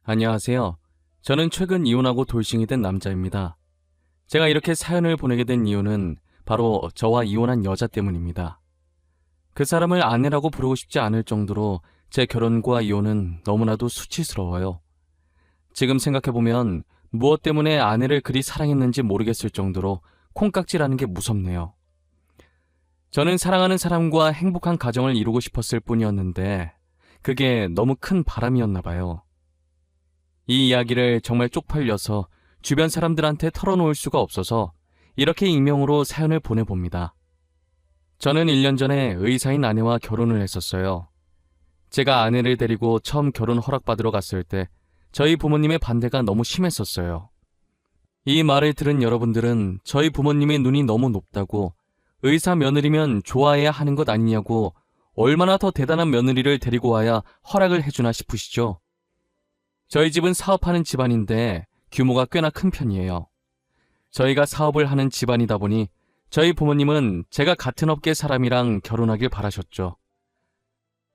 안녕하세요. 저는 최근 이혼하고 돌싱이 된 남자입니다. 제가 이렇게 사연을 보내게 된 이유는 바로 저와 이혼한 여자 때문입니다. 그 사람을 아내라고 부르고 싶지 않을 정도로 제 결혼과 이혼은 너무나도 수치스러워요. 지금 생각해보면 무엇 때문에 아내를 그리 사랑했는지 모르겠을 정도로 콩깍지라는 게 무섭네요. 저는 사랑하는 사람과 행복한 가정을 이루고 싶었을 뿐이었는데 그게 너무 큰 바람이었나 봐요. 이 이야기를 정말 쪽팔려서 주변 사람들한테 털어놓을 수가 없어서 이렇게 익명으로 사연을 보내봅니다. 저는 1년 전에 의사인 아내와 결혼을 했었어요. 제가 아내를 데리고 처음 결혼 허락받으러 갔을 때 저희 부모님의 반대가 너무 심했었어요. 이 말을 들은 여러분들은 저희 부모님의 눈이 너무 높다고 의사 며느리면 좋아해야 하는 것 아니냐고 얼마나 더 대단한 며느리를 데리고 와야 허락을 해주나 싶으시죠? 저희 집은 사업하는 집안인데 규모가 꽤나 큰 편이에요. 저희가 사업을 하는 집안이다 보니 저희 부모님은 제가 같은 업계 사람이랑 결혼하길 바라셨죠.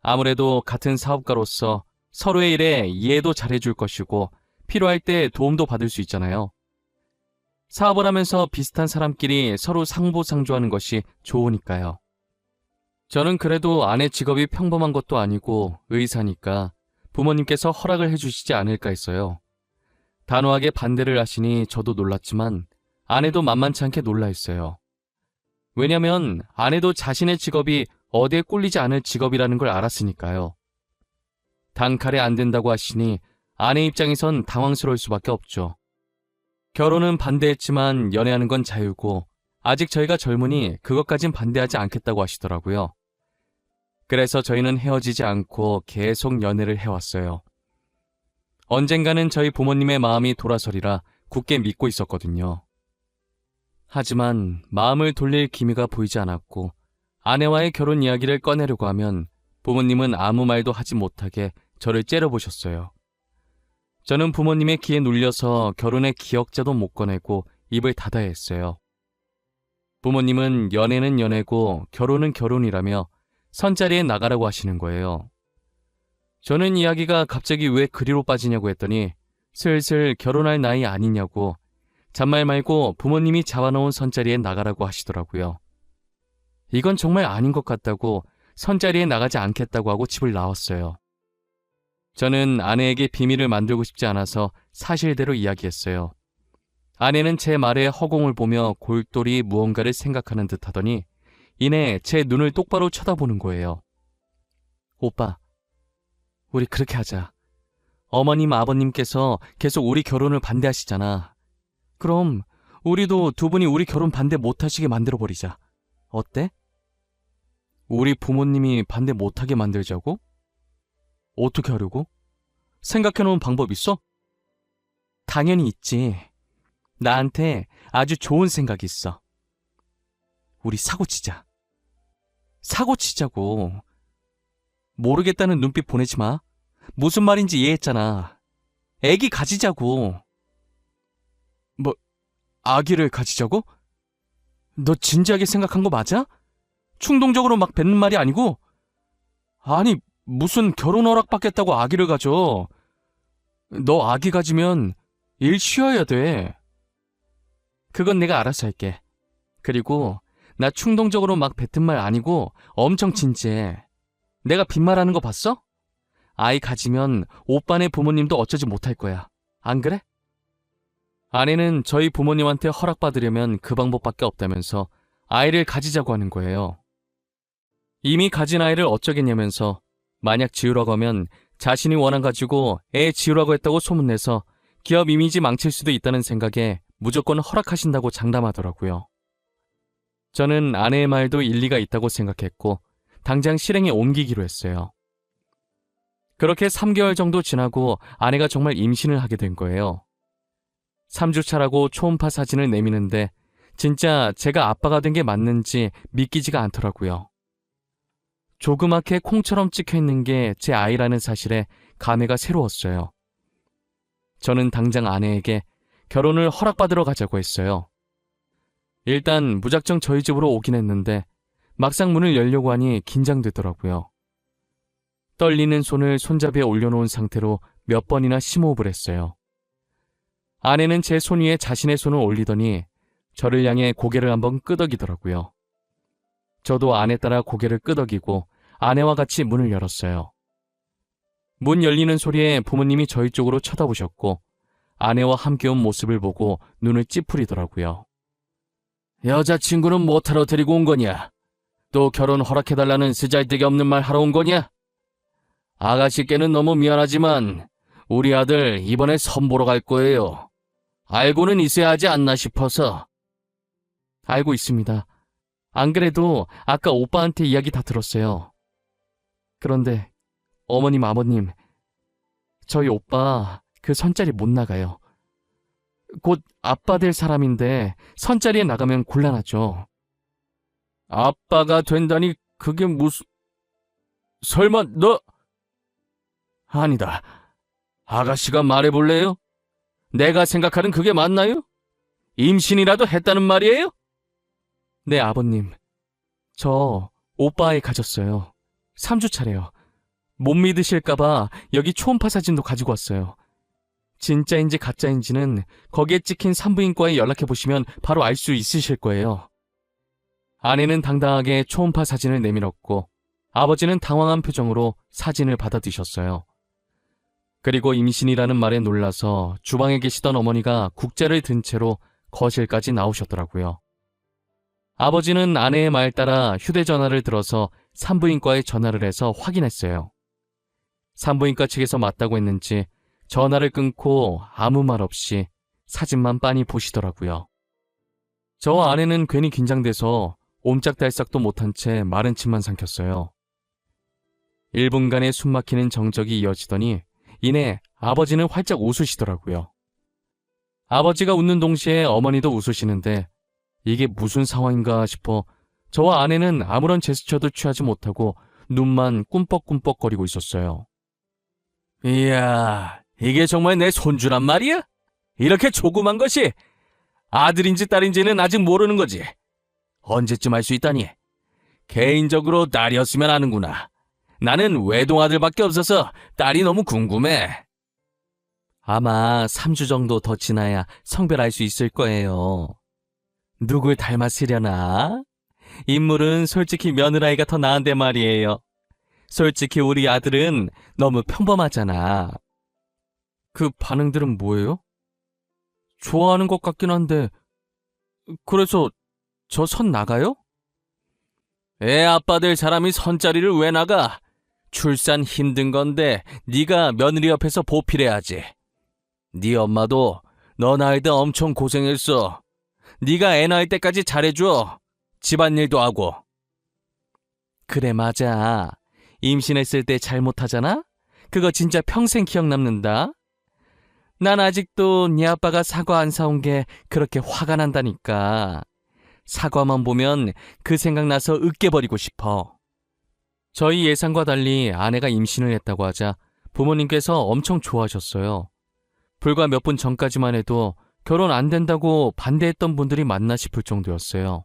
아무래도 같은 사업가로서 서로의 일에 이해도 잘해줄 것이고 필요할 때 도움도 받을 수 있잖아요. 사업을 하면서 비슷한 사람끼리 서로 상보상조하는 것이 좋으니까요. 저는 그래도 아내 직업이 평범한 것도 아니고 의사니까 부모님께서 허락을 해주시지 않을까 했어요. 단호하게 반대를 하시니 저도 놀랐지만 아내도 만만치 않게 놀라했어요. 왜냐면 아내도 자신의 직업이 어디에 꿀리지 않을 직업이라는 걸 알았으니까요. 단칼에 안 된다고 하시니 아내 입장에선 당황스러울 수밖에 없죠. 결혼은 반대했지만 연애하는 건 자유고 아직 저희가 젊으니 그것까진 반대하지 않겠다고 하시더라고요. 그래서 저희는 헤어지지 않고 계속 연애를 해왔어요. 언젠가는 저희 부모님의 마음이 돌아서리라 굳게 믿고 있었거든요. 하지만 마음을 돌릴 기미가 보이지 않았고 아내와의 결혼 이야기를 꺼내려고 하면 부모님은 아무 말도 하지 못하게 저를 째려보셨어요. 저는 부모님의 기에 눌려서 결혼의 기억자도 못 꺼내고 입을 닫아야 했어요. 부모님은 연애는 연애고 결혼은 결혼이라며 선자리에 나가라고 하시는 거예요. 저는 이야기가 갑자기 왜 그리로 빠지냐고 했더니 슬슬 결혼할 나이 아니냐고 잔말 말고 부모님이 잡아놓은 선자리에 나가라고 하시더라고요. 이건 정말 아닌 것 같다고 선자리에 나가지 않겠다고 하고 집을 나왔어요. 저는 아내에게 비밀을 만들고 싶지 않아서 사실대로 이야기했어요. 아내는 제 말에 허공을 보며 골똘히 무언가를 생각하는 듯 하더니 이내 제 눈을 똑바로 쳐다보는 거예요. 오빠, 우리 그렇게 하자. 어머님, 아버님께서 계속 우리 결혼을 반대하시잖아. 그럼 우리도 두 분이 우리 결혼 반대 못하시게 만들어버리자. 어때? 우리 부모님이 반대 못하게 만들자고? 어떻게 하려고? 생각해놓은 방법 있어? 당연히 있지. 나한테 아주 좋은 생각이 있어. 우리 사고치자. 사고치자고. 모르겠다는 눈빛 보내지 마. 무슨 말인지 이해했잖아. 애기 가지자고. 뭐, 아기를 가지자고? 너 진지하게 생각한 거 맞아? 충동적으로 막 뱉는 말이 아니고? 아니, 무슨 결혼 허락 받겠다고 아기를 가져. 너 아기 가지면 일 쉬어야 돼. 그건 내가 알아서 할게. 그리고 나 충동적으로 막 뱉은 말 아니고 엄청 진지해. 내가 빈말하는 거 봤어? 아이 가지면 오빠네 부모님도 어쩌지 못할 거야. 안 그래? 아내는 저희 부모님한테 허락받으려면 그 방법밖에 없다면서 아이를 가지자고 하는 거예요. 이미 가진 아이를 어쩌겠냐면서 만약 지우라고 하면 자신이 원한 가지고 애 지우라고 했다고 소문내서 기업 이미지 망칠 수도 있다는 생각에 무조건 허락하신다고 장담하더라고요. 저는 아내의 말도 일리가 있다고 생각했고 당장 실행에 옮기기로 했어요. 그렇게 3개월 정도 지나고 아내가 정말 임신을 하게 된 거예요. 3주 차라고 초음파 사진을 내미는데 진짜 제가 아빠가 된 게 맞는지 믿기지가 않더라고요. 조그맣게 콩처럼 찍혀있는 게 제 아이라는 사실에 감회가 새로웠어요. 저는 당장 아내에게 결혼을 허락받으러 가자고 했어요. 일단 무작정 저희 집으로 오긴 했는데 막상 문을 열려고 하니 긴장되더라고요. 떨리는 손을 손잡이에 올려놓은 상태로 몇 번이나 심호흡을 했어요. 아내는 제 손 위에 자신의 손을 올리더니 저를 향해 고개를 한번 끄덕이더라고요. 저도 아내 따라 고개를 끄덕이고 아내와 같이 문을 열었어요. 문 열리는 소리에 부모님이 저희 쪽으로 쳐다보셨고 아내와 함께 온 모습을 보고 눈을 찌푸리더라고요. 여자친구는 뭐하러 데리고 온 거냐? 또 결혼 허락해달라는 쓰잘데기 없는 말 하러 온 거냐? 아가씨께는 너무 미안하지만 우리 아들 이번에 선보러 갈 거예요. 알고는 있어야 하지 않나 싶어서. 알고 있습니다. 안 그래도 아까 오빠한테 이야기 다 들었어요. 그런데 어머님, 아버님, 저희 오빠 그 선자리 못 나가요. 곧 아빠 될 사람인데 선자리에 나가면 곤란하죠. 아빠가 된다니 그게 무슨... 설마 너... 아니다. 아가씨가 말해볼래요? 내가 생각하는 그게 맞나요? 임신이라도 했다는 말이에요? 네, 아버님. 저 오빠 아이 가졌어요. 3주 차래요. 못 믿으실까봐 여기 초음파 사진도 가지고 왔어요. 진짜인지 가짜인지는 거기에 찍힌 산부인과에 연락해보시면 바로 알 수 있으실 거예요. 아내는 당당하게 초음파 사진을 내밀었고 아버지는 당황한 표정으로 사진을 받아드셨어요. 그리고 임신이라는 말에 놀라서 주방에 계시던 어머니가 국자를 든 채로 거실까지 나오셨더라고요. 아버지는 아내의 말 따라 휴대전화를 들어서 산부인과에 전화를 해서 확인했어요. 산부인과 측에서 맞다고 했는지 전화를 끊고 아무 말 없이 사진만 빤히 보시더라고요. 저 아내는 괜히 긴장돼서 옴짝달싹도 못한 채 마른 침만 삼켰어요. 1분간의 숨막히는 정적이 이어지더니 이내 아버지는 활짝 웃으시더라고요. 아버지가 웃는 동시에 어머니도 웃으시는데 이게 무슨 상황인가 싶어 저와 아내는 아무런 제스처도 취하지 못하고 눈만 꿈뻑꿈뻑거리고 있었어요. 이야, 이게 정말 내 손주란 말이야? 이렇게 조그만 것이 아들인지 딸인지는 아직 모르는 거지. 언제쯤 알 수 있다니? 개인적으로 딸이었으면 아는구나. 나는 외동아들밖에 없어서 딸이 너무 궁금해. 아마 3주 정도 더 지나야 성별 알 수 있을 거예요. 누굴 닮았으려나? 인물은 솔직히 며느라이가 더 나은데 말이에요. 솔직히 우리 아들은 너무 평범하잖아. 그 반응들은 뭐예요? 좋아하는 것 같긴 한데 그래서 저 선 나가요? 애 아빠 될 사람이 선자리를 왜 나가? 출산 힘든 건데 네가 며느리 옆에서 보필해야지. 네 엄마도 너 낳을 때 엄청 고생했어. 네가 애 낳을 때까지 잘해줘. 집안일도 하고. 그래, 맞아. 임신했을 때 잘못하잖아? 그거 진짜 평생 기억 남는다. 난 아직도 네 아빠가 사과 안 사온 게 그렇게 화가 난다니까. 사과만 보면 그 생각나서 으깨버리고 싶어. 저희 예상과 달리 아내가 임신을 했다고 하자 부모님께서 엄청 좋아하셨어요. 불과 몇 분 전까지만 해도 결혼 안 된다고 반대했던 분들이 많나 싶을 정도였어요.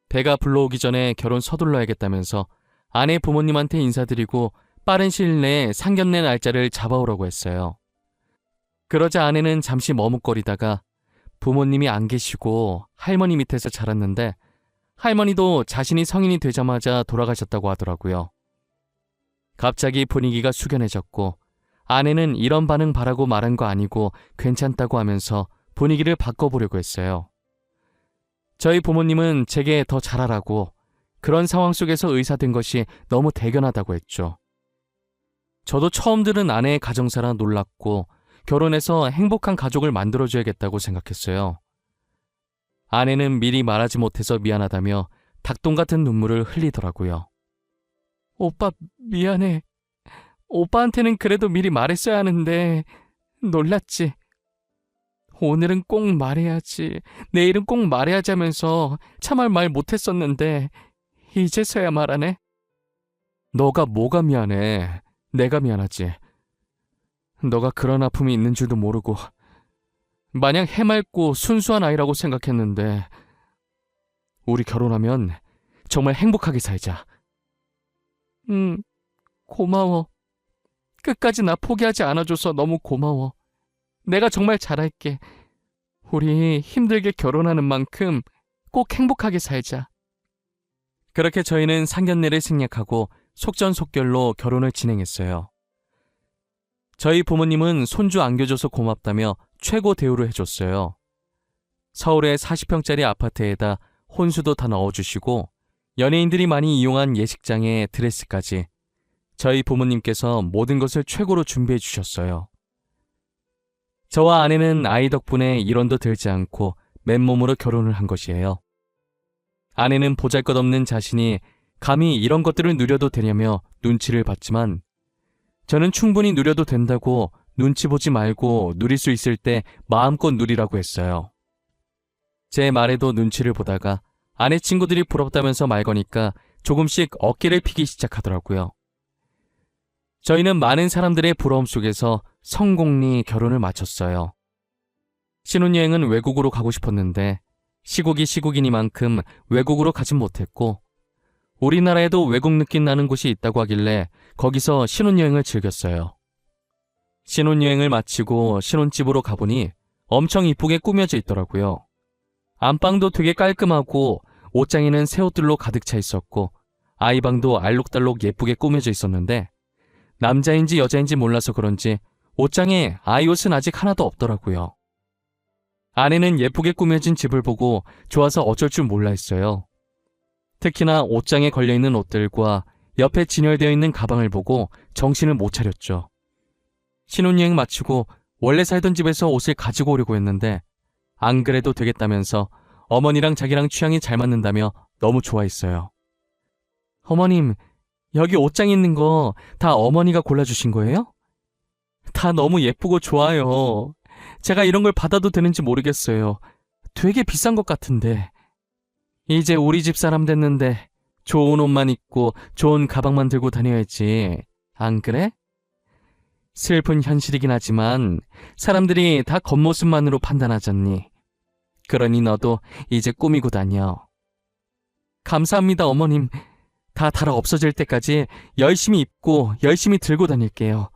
배가 불러오기 전에 결혼 서둘러야겠다면서 아내 부모님한테 인사드리고 빠른 시일 내에 상견례 날짜를 잡아오라고 했어요. 그러자 아내는 잠시 머뭇거리다가 부모님이 안 계시고 할머니 밑에서 자랐는데 할머니도 자신이 성인이 되자마자 돌아가셨다고 하더라고요. 갑자기 분위기가 숙연해졌고 아내는 이런 반응 바라고 말한 거 아니고 괜찮다고 하면서 분위기를 바꿔보려고 했어요. 저희 부모님은 제게 더 잘하라고 그런 상황 속에서 의사된 것이 너무 대견하다고 했죠. 저도 처음 들은 아내의 가정사라 놀랐고 결혼해서 행복한 가족을 만들어줘야겠다고 생각했어요. 아내는 미리 말하지 못해서 미안하다며 닭똥 같은 눈물을 흘리더라고요. 오빠 미안해. 오빠한테는 그래도 미리 말했어야 하는데 놀랐지. 오늘은 꼭 말해야지. 내일은 꼭 말해야지 하면서 참을 말 못했었는데 이제서야 말하네. 너가 뭐가 미안해. 내가 미안하지. 너가 그런 아픔이 있는 줄도 모르고 마냥 해맑고 순수한 아이라고 생각했는데 우리 결혼하면 정말 행복하게 살자. 고마워. 끝까지 나 포기하지 않아줘서 너무 고마워. 내가 정말 잘할게. 우리 힘들게 결혼하는 만큼 꼭 행복하게 살자. 그렇게 저희는 상견례를 생략하고 속전속결로 결혼을 진행했어요. 저희 부모님은 손주 안겨줘서 고맙다며 최고 대우를 해줬어요. 서울의 40평짜리 아파트에다 혼수도 다 넣어주시고 연예인들이 많이 이용한 예식장에 드레스까지 저희 부모님께서 모든 것을 최고로 준비해 주셨어요. 저와 아내는 아이 덕분에 일원도 들지 않고 맨몸으로 결혼을 한 것이에요. 아내는 보잘것없는 자신이 감히 이런 것들을 누려도 되냐며 눈치를 봤지만 저는 충분히 누려도 된다고 눈치 보지 말고 누릴 수 있을 때 마음껏 누리라고 했어요. 제 말에도 눈치를 보다가 아내 친구들이 부럽다면서 말 거니까 조금씩 어깨를 피기 시작하더라고요. 저희는 많은 사람들의 부러움 속에서 성공리 결혼을 마쳤어요. 신혼여행은 외국으로 가고 싶었는데 시국이 시국이니만큼 외국으로 가진 못했고 우리나라에도 외국 느낌 나는 곳이 있다고 하길래 거기서 신혼여행을 즐겼어요. 신혼여행을 마치고 신혼집으로 가보니 엄청 이쁘게 꾸며져 있더라고요. 안방도 되게 깔끔하고 옷장에는 새 옷들로 가득 차 있었고 아이방도 알록달록 예쁘게 꾸며져 있었는데 남자인지 여자인지 몰라서 그런지 옷장에 아이 옷은 아직 하나도 없더라고요. 아내는 예쁘게 꾸며진 집을 보고 좋아서 어쩔 줄 몰라 했어요. 특히나 옷장에 걸려있는 옷들과 옆에 진열되어 있는 가방을 보고 정신을 못 차렸죠. 신혼여행 마치고 원래 살던 집에서 옷을 가지고 오려고 했는데 안 그래도 되겠다면서 어머니랑 자기랑 취향이 잘 맞는다며 너무 좋아했어요. 어머님, 여기 옷장에 있는 거 다 어머니가 골라주신 거예요? 다 너무 예쁘고 좋아요. 제가 이런 걸 받아도 되는지 모르겠어요. 되게 비싼 것 같은데. 이제 우리 집 사람 됐는데 좋은 옷만 입고 좋은 가방만 들고 다녀야지. 안 그래? 슬픈 현실이긴 하지만 사람들이 다 겉모습만으로 판단하잖니. 그러니 너도 이제 꾸미고 다녀. 감사합니다, 어머님. 다 달아 없어질 때까지 열심히 입고 열심히 들고 다닐게요.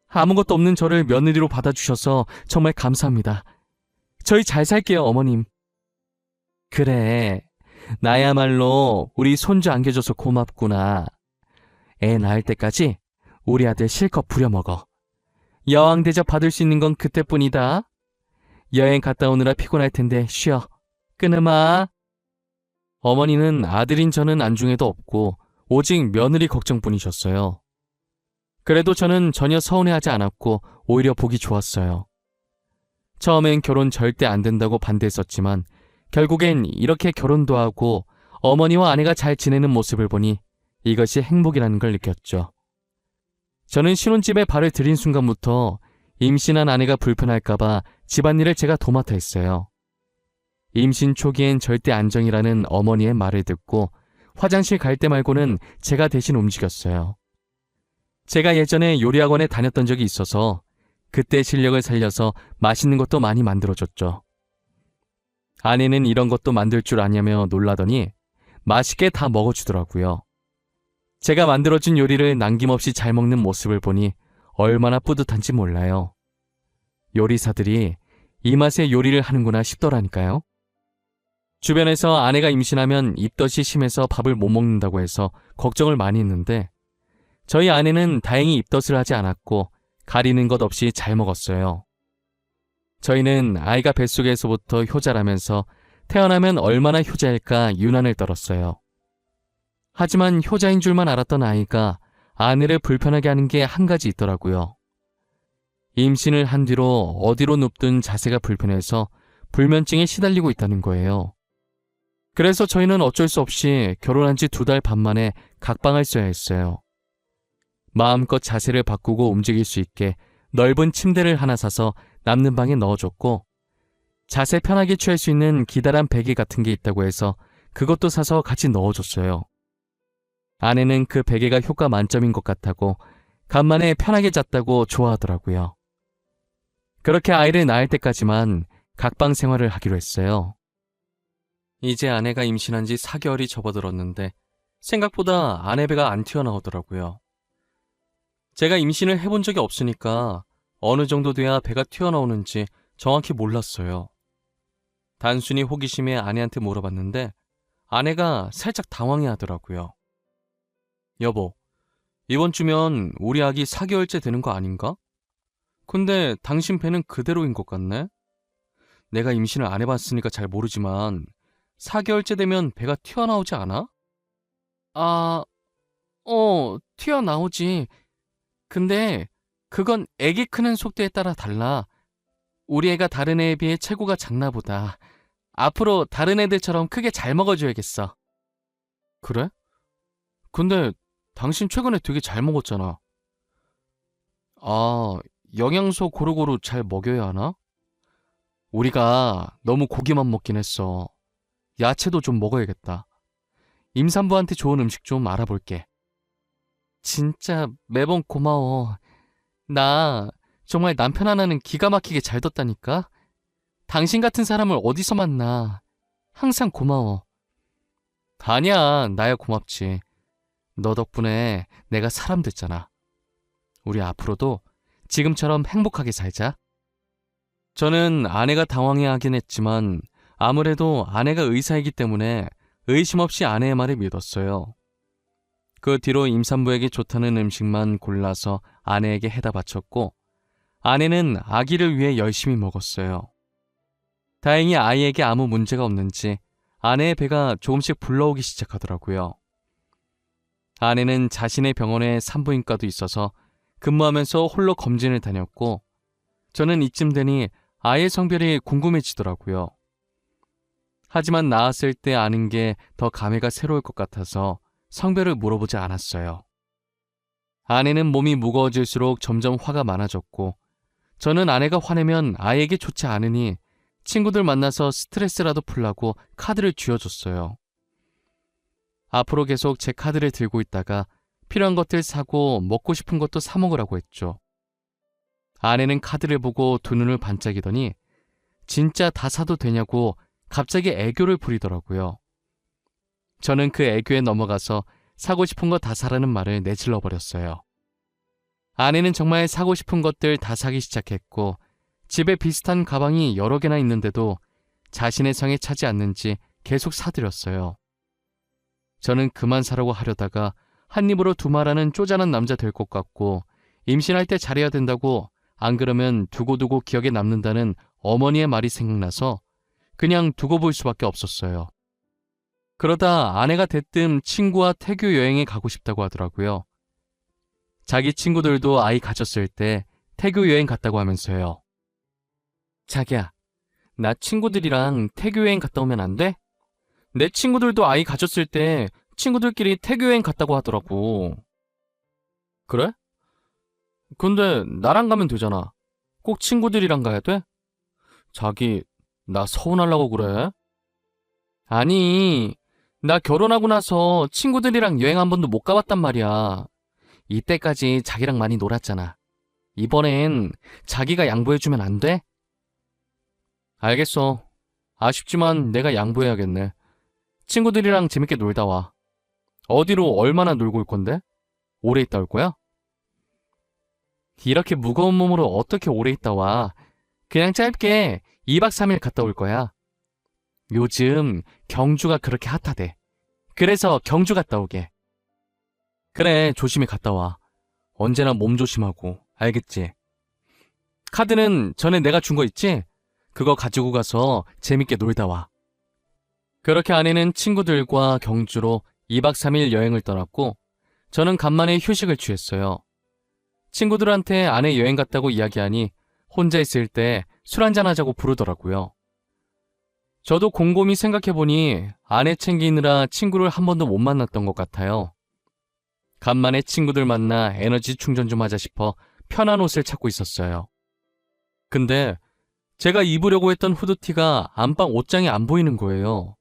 아무것도 없는 저를 며느리로 받아주셔서 정말 감사합니다. 저희 잘 살게요, 어머님. 그래, 나야말로 우리 손주 안겨줘서 고맙구나. 애 낳을 때까지 우리 아들 실컷 부려먹어. 여왕 대접 받을 수 있는 건 그때뿐이다. 여행 갔다 오느라 피곤할 텐데 쉬어. 끊으마. 어머니는 아들인 저는 안중에도 없고 오직 며느리 걱정뿐이셨어요. 그래도 저는 전혀 서운해하지 않았고 오히려 보기 좋았어요. 처음엔 결혼 절대 안 된다고 반대했었지만 결국엔 이렇게 결혼도 하고 어머니와 아내가 잘 지내는 모습을 보니 이것이 행복이라는 걸 느꼈죠. 저는 신혼집에 발을 들인 순간부터 임신한 아내가 불편할까봐 집안일을 제가 도맡아 했어요. 임신 초기엔 절대 안정이라는 어머니의 말을 듣고 화장실 갈 때 말고는 제가 대신 움직였어요. 제가 예전에 요리학원에 다녔던 적이 있어서 그때 실력을 살려서 맛있는 것도 많이 만들어줬죠. 아내는 이런 것도 만들 줄 아냐며 놀라더니 맛있게 다 먹어주더라고요. 제가 만들어준 요리를 남김없이 잘 먹는 모습을 보니 얼마나 뿌듯한지 몰라요. 요리사들이 이 맛에 요리를 하는구나 싶더라니까요. 주변에서 아내가 임신하면 입덧이 심해서 밥을 못 먹는다고 해서 걱정을 많이 했는데 저희 아내는 다행히 입덧을 하지 않았고 가리는 것 없이 잘 먹었어요. 저희는 아이가 뱃속에서부터 효자라면서 태어나면 얼마나 효자일까 유난을 떨었어요. 하지만 효자인 줄만 알았던 아이가 아내를 불편하게 하는 게 한 가지 있더라고요. 임신을 한 뒤로 어디로 눕든 자세가 불편해서 불면증에 시달리고 있다는 거예요. 그래서 저희는 어쩔 수 없이 결혼한 지 2달 반 만에 각방을 써야 했어요. 마음껏 자세를 바꾸고 움직일 수 있게 넓은 침대를 하나 사서 남는 방에 넣어줬고 자세 편하게 취할 수 있는 기다란 베개 같은 게 있다고 해서 그것도 사서 같이 넣어줬어요. 아내는 그 베개가 효과 만점인 것 같다고 간만에 편하게 잤다고 좋아하더라고요. 그렇게 아이를 낳을 때까지만 각방 생활을 하기로 했어요. 이제 아내가 임신한 지 4개월이 접어들었는데 생각보다 아내 배가 안 튀어나오더라고요. 제가 임신을 해본 적이 없으니까 어느 정도 돼야 배가 튀어나오는지 정확히 몰랐어요. 단순히 호기심에 아내한테 물어봤는데 아내가 살짝 당황해 하더라고요. 여보, 이번 주면 우리 아기 4개월째 되는 거 아닌가? 근데 당신 배는 그대로인 것 같네? 내가 임신을 안 해봤으니까 잘 모르지만 4개월째 되면 배가 튀어나오지 않아? 아, 튀어나오지. 근데 그건 애기 크는 속도에 따라 달라. 우리 애가 다른 애에 비해 체구가 작나 보다. 앞으로 다른 애들처럼 크게 잘 먹어줘야겠어. 그래? 근데 당신 최근에 되게 잘 먹었잖아. 아, 영양소 고루고루 잘 먹여야 하나? 우리가 너무 고기만 먹긴 했어. 야채도 좀 먹어야겠다. 임산부한테 좋은 음식 좀 알아볼게. 진짜 매번 고마워. 나 정말 남편 하나는 기가 막히게 잘 뒀다니까. 당신 같은 사람을 어디서 만나. 항상 고마워. 아니야, 나야 고맙지. 너 덕분에 내가 사람 됐잖아. 우리 앞으로도 지금처럼 행복하게 살자. 저는 아내가 당황해하긴 했지만 아무래도 아내가 의사이기 때문에 의심 없이 아내의 말을 믿었어요. 그 뒤로 임산부에게 좋다는 음식만 골라서 아내에게 해다 바쳤고 아내는 아기를 위해 열심히 먹었어요. 다행히 아이에게 아무 문제가 없는지 아내의 배가 조금씩 불러오기 시작하더라고요. 아내는 자신의 병원에 산부인과도 있어서 근무하면서 홀로 검진을 다녔고 저는 이쯤 되니 아이의 성별이 궁금해지더라고요. 하지만 낳았을 때 아는 게 더 감회가 새로울 것 같아서 성별을 물어보지 않았어요. 아내는 몸이 무거워질수록 점점 화가 많아졌고 저는 아내가 화내면 아이에게 좋지 않으니 친구들 만나서 스트레스라도 풀라고 카드를 쥐어줬어요. 앞으로 계속 제 카드를 들고 있다가 필요한 것들 사고 먹고 싶은 것도 사 먹으라고 했죠. 아내는 카드를 보고 두 눈을 반짝이더니 진짜 다 사도 되냐고 갑자기 애교를 부리더라고요. 저는 그 애교에 넘어가서 사고 싶은 거 다 사라는 말을 내질러 버렸어요. 아내는 정말 사고 싶은 것들 다 사기 시작했고 집에 비슷한 가방이 여러 개나 있는데도 자신의 성에 차지 않는지 계속 사들였어요. 저는 그만 사라고 하려다가 한 입으로 두 말하는 쪼잔한 남자 될 것 같고 임신할 때 잘해야 된다고 안 그러면 두고두고 기억에 남는다는 어머니의 말이 생각나서 그냥 두고 볼 수밖에 없었어요. 그러다 아내가 대뜸 친구와 태교 여행에 가고 싶다고 하더라고요. 자기 친구들도 아이 가졌을 때 태교 여행 갔다고 하면서요. 자기야, 나 친구들이랑 태교 여행 갔다 오면 안 돼? 내 친구들도 아이 가졌을 때 친구들끼리 태교 여행 갔다고 하더라고. 그래? 근데 나랑 가면 되잖아. 꼭 친구들이랑 가야 돼? 자기, 나 서운하려고 그래? 아니, 나 결혼하고 나서 친구들이랑 여행 한 번도 못 가봤단 말이야. 이때까지 자기랑 많이 놀았잖아. 이번엔 자기가 양보해주면 안 돼? 알겠어. 아쉽지만 내가 양보해야겠네. 친구들이랑 재밌게 놀다 와. 어디로 얼마나 놀고 올 건데? 오래 있다 올 거야? 이렇게 무거운 몸으로 어떻게 오래 있다 와. 그냥 짧게 2박 3일 갔다 올 거야. 요즘 경주가 그렇게 핫하대. 그래서 경주 갔다 오게. 그래, 조심히 갔다 와. 언제나 몸 조심하고, 알겠지? 카드는 전에 내가 준 거 있지? 그거 가지고 가서 재밌게 놀다 와. 그렇게 아내는 친구들과 경주로 2박 3일 여행을 떠났고 저는 간만에 휴식을 취했어요. 친구들한테 아내 여행 갔다고 이야기하니 혼자 있을 때 술 한잔 하자고 부르더라고요. 저도 곰곰이 생각해보니 아내 챙기느라 친구를 한 번도 못 만났던 것 같아요. 간만에 친구들 만나 에너지 충전 좀 하자 싶어 편한 옷을 찾고 있었어요. 근데 제가 입으려고 했던 후드티가 안방 옷장에 안 보이는 거예요.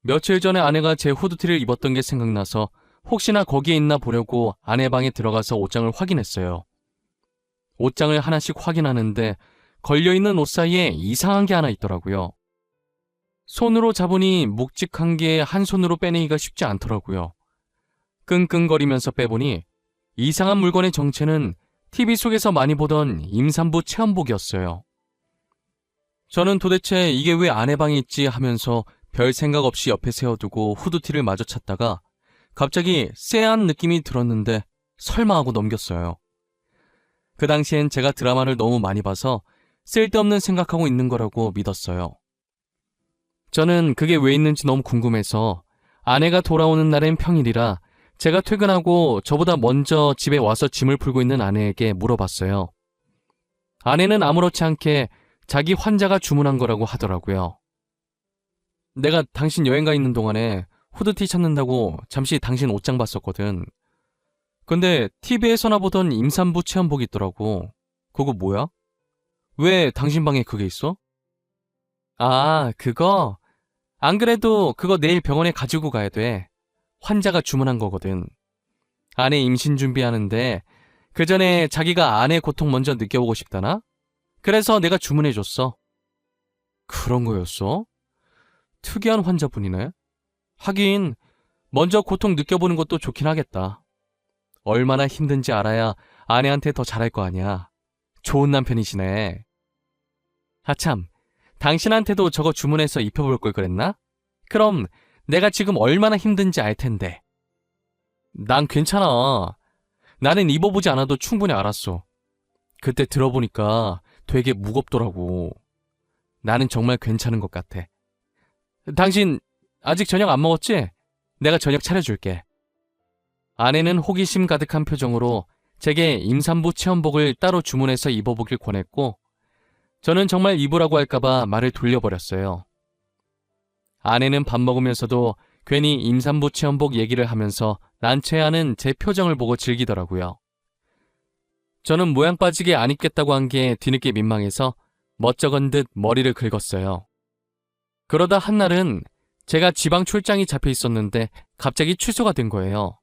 며칠 전에 아내가 제 후드티를 입었던 게 생각나서 혹시나 거기에 있나 보려고 아내 방에 들어가서 옷장을 확인했어요. 옷장을 하나씩 확인하는데 걸려있는 옷 사이에 이상한 게 하나 있더라고요. 손으로 잡으니 묵직한 게 한 손으로 빼내기가 쉽지 않더라고요. 끙끙거리면서 빼보니 이상한 물건의 정체는 TV 속에서 많이 보던 임산부 체험복이었어요. 저는 도대체 이게 왜 아내 방에 있지 하면서 별 생각 없이 옆에 세워두고 후드티를 마저 찾다가 갑자기 쎄한 느낌이 들었는데 설마 하고 넘겼어요. 그 당시엔 제가 드라마를 너무 많이 봐서 쓸데없는 생각하고 있는 거라고 믿었어요. 저는 그게 왜 있는지 너무 궁금해서 아내가 돌아오는 날엔 평일이라 제가 퇴근하고 저보다 먼저 집에 와서 짐을 풀고 있는 아내에게 물어봤어요. 아내는 아무렇지 않게 자기 환자가 주문한 거라고 하더라고요. 내가 당신 여행 가 있는 동안에 후드티 찾는다고 잠시 당신 옷장 봤었거든. 근데 TV에서나 보던 임산부 체험복이 있더라고. 그거 뭐야? 왜 당신 방에 그게 있어? 아, 그거? 안 그래도 그거 내일 병원에 가지고 가야 돼. 환자가 주문한 거거든. 아내 임신 준비하는데 그 전에 자기가 아내 고통 먼저 느껴보고 싶다나? 그래서 내가 주문해줬어. 그런 거였어? 특이한 환자분이네. 하긴 먼저 고통 느껴보는 것도 좋긴 하겠다. 얼마나 힘든지 알아야 아내한테 더 잘할 거 아니야. 좋은 남편이시네. 하참, 당신한테도 저거 주문해서 입혀볼 걸 그랬나? 그럼 내가 지금 얼마나 힘든지 알 텐데. 난 괜찮아. 나는 입어보지 않아도 충분히 알았어. 그때 들어보니까 되게 무겁더라고. 나는 정말 괜찮은 것 같아. 당신 아직 저녁 안 먹었지? 내가 저녁 차려줄게. 아내는 호기심 가득한 표정으로 제게 임산부 체험복을 따로 주문해서 입어보길 권했고 저는 정말 입으라고 할까봐 말을 돌려버렸어요. 아내는 밥 먹으면서도 괜히 임산부 체험복 얘기를 하면서 난처해하는 제 표정을 보고 즐기더라고요. 저는 모양 빠지게 안 입겠다고 한 게 뒤늦게 민망해서 멋쩍은 듯 머리를 긁었어요. 그러다 한날은 제가 지방 출장이 잡혀 있었는데 갑자기 취소가 된 거예요.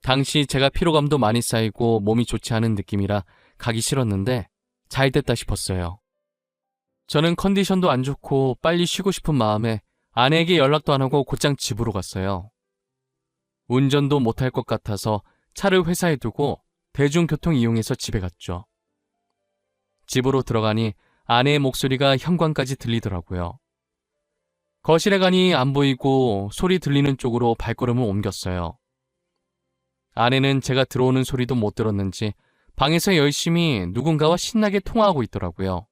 당시 제가 피로감도 많이 쌓이고 몸이 좋지 않은 느낌이라 가기 싫었는데 잘 됐다 싶었어요. 저는 컨디션도 안 좋고 빨리 쉬고 싶은 마음에 아내에게 연락도 안 하고 곧장 집으로 갔어요. 운전도 못할 것 같아서 차를 회사에 두고 대중교통 이용해서 집에 갔죠. 집으로 들어가니 아내의 목소리가 현관까지 들리더라고요. 거실에 가니 안 보이고 소리 들리는 쪽으로 발걸음을 옮겼어요. 아내는 제가 들어오는 소리도 못 들었는지 방에서 열심히 누군가와 신나게 통화하고 있더라고요.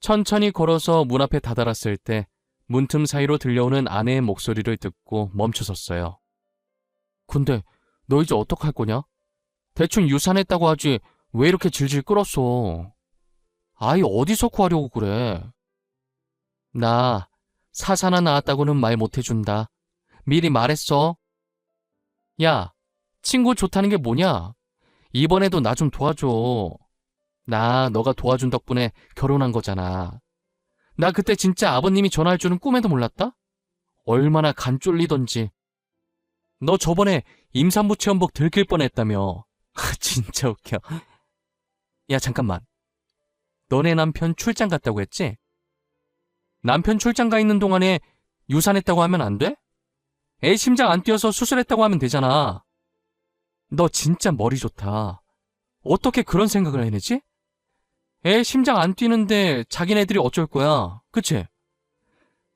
천천히 걸어서 문 앞에 다다랐을 때 문틈 사이로 들려오는 아내의 목소리를 듣고 멈춰섰어요. 근데 너 이제 어떡할 거냐? 대충 유산했다고 하지 왜 이렇게 질질 끌었어? 아이 어디서 구하려고 그래? 나 사사나 나왔다고는 말 못해준다. 미리 말했어. 야, 친구 좋다는 게 뭐냐? 이번에도 나 좀 도와줘. 나 너가 도와준 덕분에 결혼한 거잖아. 나 그때 진짜 아버님이 전화할 줄은 꿈에도 몰랐다? 얼마나 간 쫄리던지. 너 저번에 임산부 체험복 들킬 뻔했다며. 진짜 웃겨. 야, 잠깐만. 너네 남편 출장 갔다고 했지? 남편 출장 가 있는 동안에 유산했다고 하면 안 돼? 애 심장 안 뛰어서 수술했다고 하면 되잖아. 너 진짜 머리 좋다. 어떻게 그런 생각을 해내지? 애 심장 안 뛰는데 자기네들이 어쩔 거야. 그치?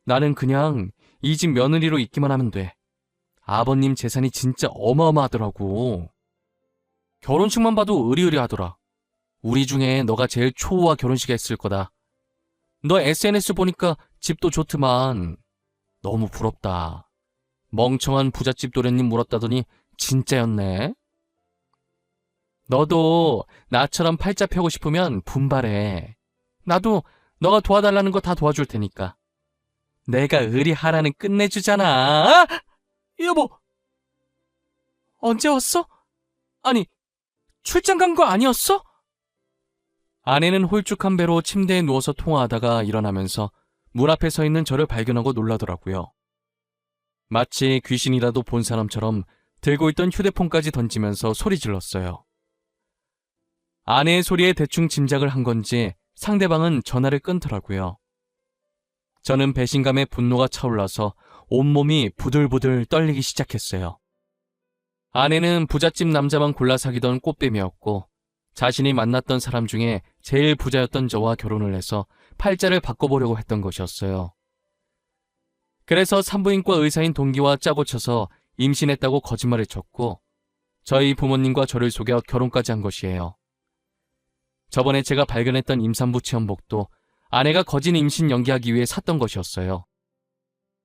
나는 그냥 이 집 며느리로 있기만 하면 돼. 아버님 재산이 진짜 어마어마하더라고. 결혼식만 봐도 으리으리하더라. 우리 중에 너가 제일 초호화 결혼식 했을 거다. 너 SNS 보니까 집도 좋더만. 너무 부럽다. 멍청한 부잣집 도련님 물었다더니 진짜였네. 너도 나처럼 팔자 펴고 싶으면 분발해. 나도 너가 도와달라는 거 다 도와줄 테니까. 내가 의리하라는 끝내주잖아. 여보, 언제 왔어? 아니, 출장 간 거 아니었어? 아내는 홀쭉한 배로 침대에 누워서 통화하다가 일어나면서 문 앞에 서 있는 저를 발견하고 놀라더라고요. 마치 귀신이라도 본 사람처럼 들고 있던 휴대폰까지 던지면서 소리 질렀어요. 아내의 소리에 대충 짐작을 한 건지 상대방은 전화를 끊더라고요. 저는 배신감에 분노가 차올라서 온몸이 부들부들 떨리기 시작했어요. 아내는 부잣집 남자만 골라 사귀던 꽃뱀이었고 자신이 만났던 사람 중에 제일 부자였던 저와 결혼을 해서 팔자를 바꿔보려고 했던 것이었어요. 그래서 산부인과 의사인 동기와 짜고 쳐서 임신했다고 거짓말을 쳤고 저희 부모님과 저를 속여 결혼까지 한 것이에요. 저번에 제가 발견했던 임산부 체험복도 아내가 거짓 임신 연기하기 위해 샀던 것이었어요.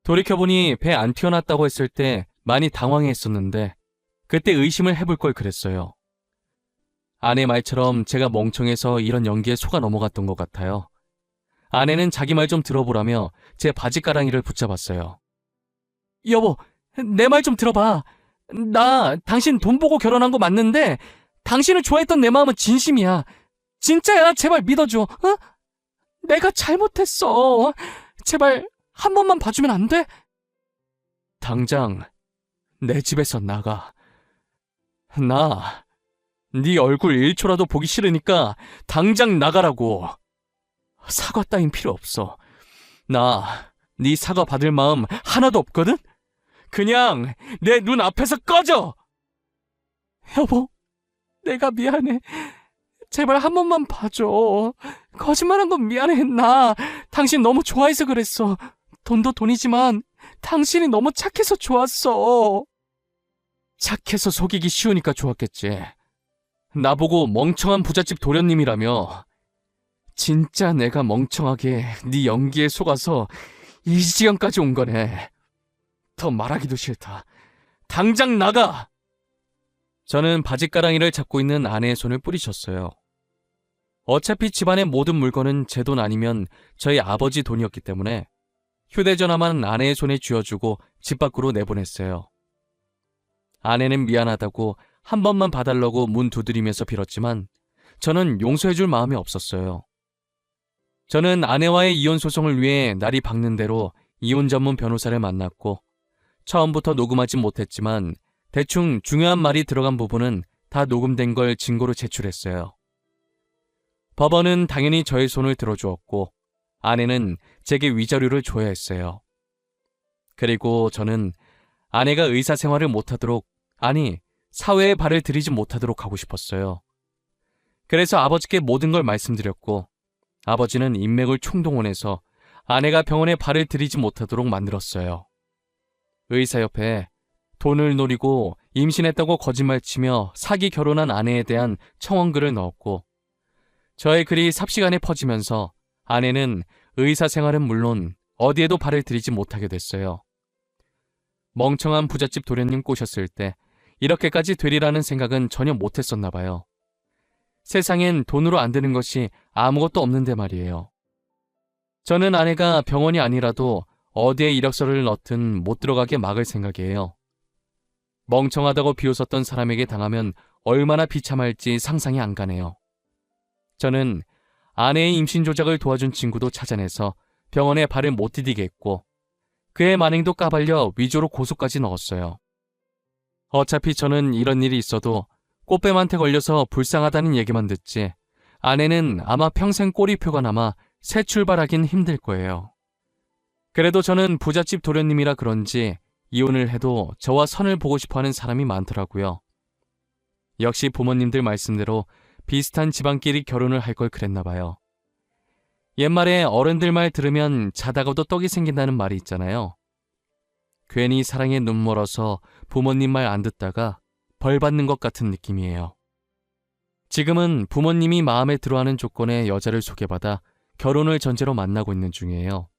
돌이켜보니 배 안 튀어났다고 했을 때 많이 당황했었는데 그때 의심을 해볼 걸 그랬어요. 아내 말처럼 제가 멍청해서 이런 연기에 속아 넘어갔던 것 같아요. 아내는 자기 말 좀 들어보라며 제 바지가랑이를 붙잡았어요. 여보, 내 말 좀 들어봐. 나 당신 돈 보고 결혼한 거 맞는데 당신을 좋아했던 내 마음은 진심이야. 진짜야, 제발 믿어줘. 어? 내가 잘못했어. 제발 한 번만 봐주면 안 돼? 당장 내 집에서 나가. 나 네 얼굴 1초라도 보기 싫으니까 당장 나가라고. 사과 따윈 필요 없어. 나 네 사과 받을 마음 하나도 없거든? 그냥 내 눈 앞에서 꺼져! 여보, 내가 미안해. 제발 한 번만 봐줘. 거짓말한 건 미안해. 나 당신 너무 좋아해서 그랬어. 돈도 돈이지만 당신이 너무 착해서 좋았어. 착해서 속이기 쉬우니까 좋았겠지. 나보고 멍청한 부잣집 도련님이라며. 진짜 내가 멍청하게 네 연기에 속아서 이 지경까지 온 거네. 더 말하기도 싫다. 당장 나가! 저는 바짓가랑이를 잡고 있는 아내의 손을 뿌리쳤어요. 어차피 집안의 모든 물건은 제 돈 아니면 저희 아버지 돈이었기 때문에 휴대전화만 아내의 손에 쥐어주고 집 밖으로 내보냈어요. 아내는 미안하다고 한 번만 봐달라고 문 두드리면서 빌었지만 저는 용서해줄 마음이 없었어요. 저는 아내와의 이혼 소송을 위해 날이 밝는 대로 이혼 전문 변호사를 만났고 처음부터 녹음하진 못했지만 대충 중요한 말이 들어간 부분은 다 녹음된 걸 증거로 제출했어요. 법원은 당연히 저의 손을 들어주었고 아내는 제게 위자료를 줘야 했어요. 그리고 저는 아내가 의사 생활을 못하도록, 아니 사회에 발을 들이지 못하도록 하고 싶었어요. 그래서 아버지께 모든 걸 말씀드렸고 아버지는 인맥을 총동원해서 아내가 병원에 발을 들이지 못하도록 만들었어요. 의사협회에 돈을 노리고 임신했다고 거짓말치며 사기 결혼한 아내에 대한 청원글을 넣었고 저의 글이 삽시간에 퍼지면서 아내는 의사 생활은 물론 어디에도 발을 들이지 못하게 됐어요. 멍청한 부잣집 도련님 꼬셨을 때 이렇게까지 되리라는 생각은 전혀 못했었나 봐요. 세상엔 돈으로 안 되는 것이 아무것도 없는데 말이에요. 저는 아내가 병원이 아니라도 어디에 이력서를 넣든 못 들어가게 막을 생각이에요. 멍청하다고 비웃었던 사람에게 당하면 얼마나 비참할지 상상이 안 가네요. 저는 아내의 임신 조작을 도와준 친구도 찾아내서 병원에 발을 못 디디게 했고 그의 만행도 까발려 위조로 고소까지 넣었어요. 어차피 저는 이런 일이 있어도 꽃뱀한테 걸려서 불쌍하다는 얘기만 듣지 아내는 아마 평생 꼬리표가 남아 새 출발하긴 힘들 거예요. 그래도 저는 부잣집 도련님이라 그런지 이혼을 해도 저와 선을 보고 싶어하는 사람이 많더라고요. 역시 부모님들 말씀대로 비슷한 집안끼리 결혼을 할 걸 그랬나 봐요. 옛말에 어른들 말 들으면 자다가도 떡이 생긴다는 말이 있잖아요. 괜히 사랑에 눈 멀어서 부모님 말 안 듣다가 벌 받는 것 같은 느낌이에요. 지금은 부모님이 마음에 들어하는 조건의 여자를 소개받아 결혼을 전제로 만나고 있는 중이에요.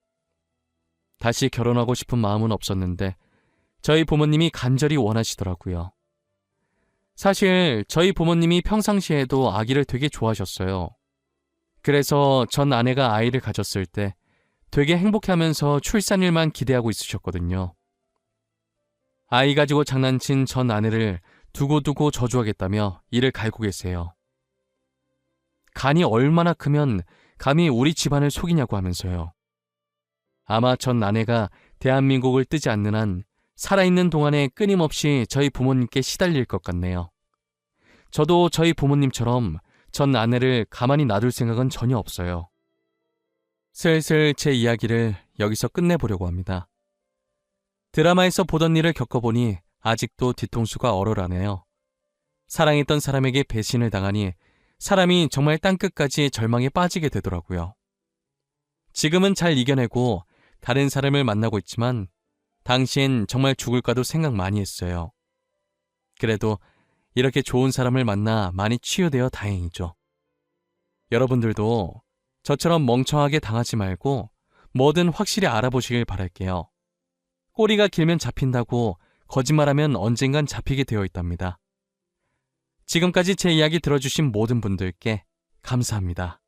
다시 결혼하고 싶은 마음은 없었는데 저희 부모님이 간절히 원하시더라고요. 사실 저희 부모님이 평상시에도 아기를 되게 좋아하셨어요. 그래서 전 아내가 아이를 가졌을 때 되게 행복해하면서 출산일만 기대하고 있으셨거든요. 아이 가지고 장난친 전 아내를 두고두고 저주하겠다며 이를 갈고 계세요. 간이 얼마나 크면 감히 우리 집안을 속이냐고 하면서요. 아마 전 아내가 대한민국을 뜨지 않는 한 살아있는 동안에 끊임없이 저희 부모님께 시달릴 것 같네요. 저도 저희 부모님처럼 전 아내를 가만히 놔둘 생각은 전혀 없어요. 슬슬 제 이야기를 여기서 끝내보려고 합니다. 드라마에서 보던 일을 겪어보니 아직도 뒤통수가 얼얼하네요. 사랑했던 사람에게 배신을 당하니 사람이 정말 땅끝까지 절망에 빠지게 되더라고요. 지금은 잘 이겨내고 다른 사람을 만나고 있지만 당시엔 정말 죽을까도 생각 많이 했어요. 그래도 이렇게 좋은 사람을 만나 많이 치유되어 다행이죠. 여러분들도 저처럼 멍청하게 당하지 말고 뭐든 확실히 알아보시길 바랄게요. 꼬리가 길면 잡힌다고 거짓말하면 언젠간 잡히게 되어 있답니다. 지금까지 제 이야기 들어주신 모든 분들께 감사합니다.